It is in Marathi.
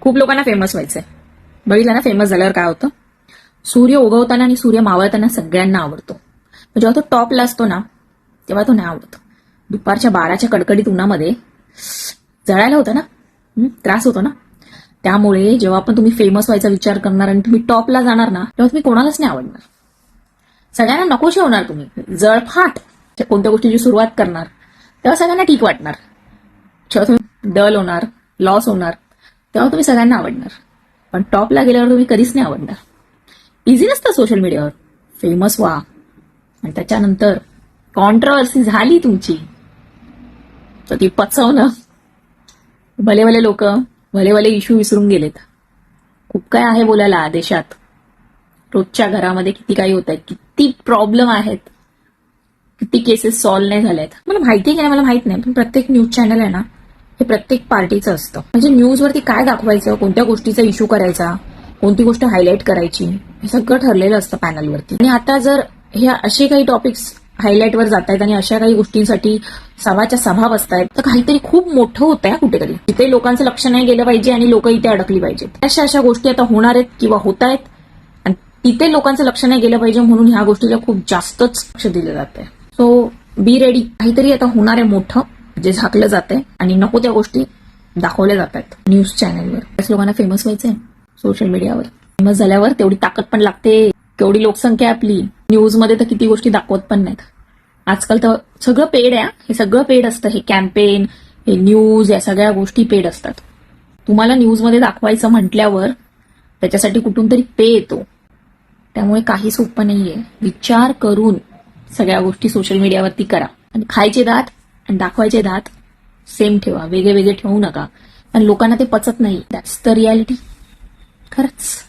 खूप लोकांना फेमस व्हायचंय. बघितलं ना फेमस झाल्यावर काय होतं. सूर्य उगवताना आणि सूर्य मावळताना सगळ्यांना आवडतो. जेव्हा तो टॉपला असतो ना तेव्हा तो नाही आवडतो. दुपारच्या 12च्या कडकडीत उन्हामध्ये जळायला होतं ना, त्रास होतो ना. त्यामुळे जेव्हा पण तुम्ही फेमस व्हायचा विचार करणार आणि तुम्ही टॉपला जाणार ना तेव्हा तुम्ही कोणालाच नाही आवडणार. सगळ्यांना नकोशे होणार. तुम्ही जळफाट कोणत्या गोष्टीची सुरुवात करणार तेव्हा सगळ्यांना ठीक वाटणार. जेव्हा तुम्ही डल होणार, लॉस होणार तेव्हा तुम्ही सगळ्यांना आवडणार. पण टॉपला गेल्यावर तुम्ही कधीच नाही आवडणार. इझी नसतं सोशल मीडियावर. फेमस व्हा आणि त्याच्यानंतर कॉन्ट्रोवर्सी झाली तुमची तर ती पचवणं. भले भले लोक भले भले इश्यू विसरून गेलेत. खूप काय आहे बोलायला देशात. रोजच्या घरामध्ये किती काही होत आहे, किती प्रॉब्लेम आहेत, किती केसेस सॉल्व्ह नाही झाल्यात. मला माहिती आहे की नाही मला माहित नाही, पण प्रत्येक न्यूज चॅनल आहे ना हे प्रत्येक पार्टीचं असतं. म्हणजे न्यूजवरती काय दाखवायचं, कोणत्या गोष्टीचा इश्यू करायचा, कोणती गोष्ट हायलाईट करायची, हे सगळं ठरलेलं असतं पॅनलवरती. आणि आता जर हे असे काही टॉपिक्स हायलाईटवर जात आहेत आणि अशा काही गोष्टींसाठी सभाच्या सभा बसतायत तर काहीतरी खूप मोठं होत आहे कुठेतरी. तिथे लोकांचं लक्ष नाही गेलं पाहिजे आणि लोक इथे अडकली पाहिजेत. अशा गोष्टी आता होणार आहेत किंवा होत आहेत आणि तिथे लोकांचं लक्ष नाही गेलं पाहिजे म्हणून ह्या गोष्टीला खूप जास्तच लक्ष दिलं जात आहे. So be ready. काहीतरी आता होणार आहे मोठं जे झाकलं जात आहे आणि नको त्या गोष्टी दाखवल्या जात आहेत न्यूज चॅनलवर. त्याच लोकांना फेमस व्हायचंय सोशल मीडियावर. फेमस झाल्यावर तेवढी ताकद पण लागते, केवढी लोकसंख्या आपली. न्यूजमध्ये तर किती गोष्टी दाखवत पण नाहीत. आजकाल तर सगळं पेड आहे. हे सगळं पेड असतं. हे कॅम्पेन, हे न्यूज, या सगळ्या गोष्टी पेड असतात. तुम्हाला न्यूजमध्ये दाखवायचं म्हटल्यावर त्याच्यासाठी कुठून तरी पे येतो. त्यामुळे काही सोपं नाहीये. विचार करून सगळ्या गोष्टी सोशल मीडियावरती करा. आणि खायचे दात आणि दाखवायचे दात सेम ठेवा, वेगळे वेगळे ठेवू नका. आणि लोकांना ते पचत नाही. That's the reality. खरंच.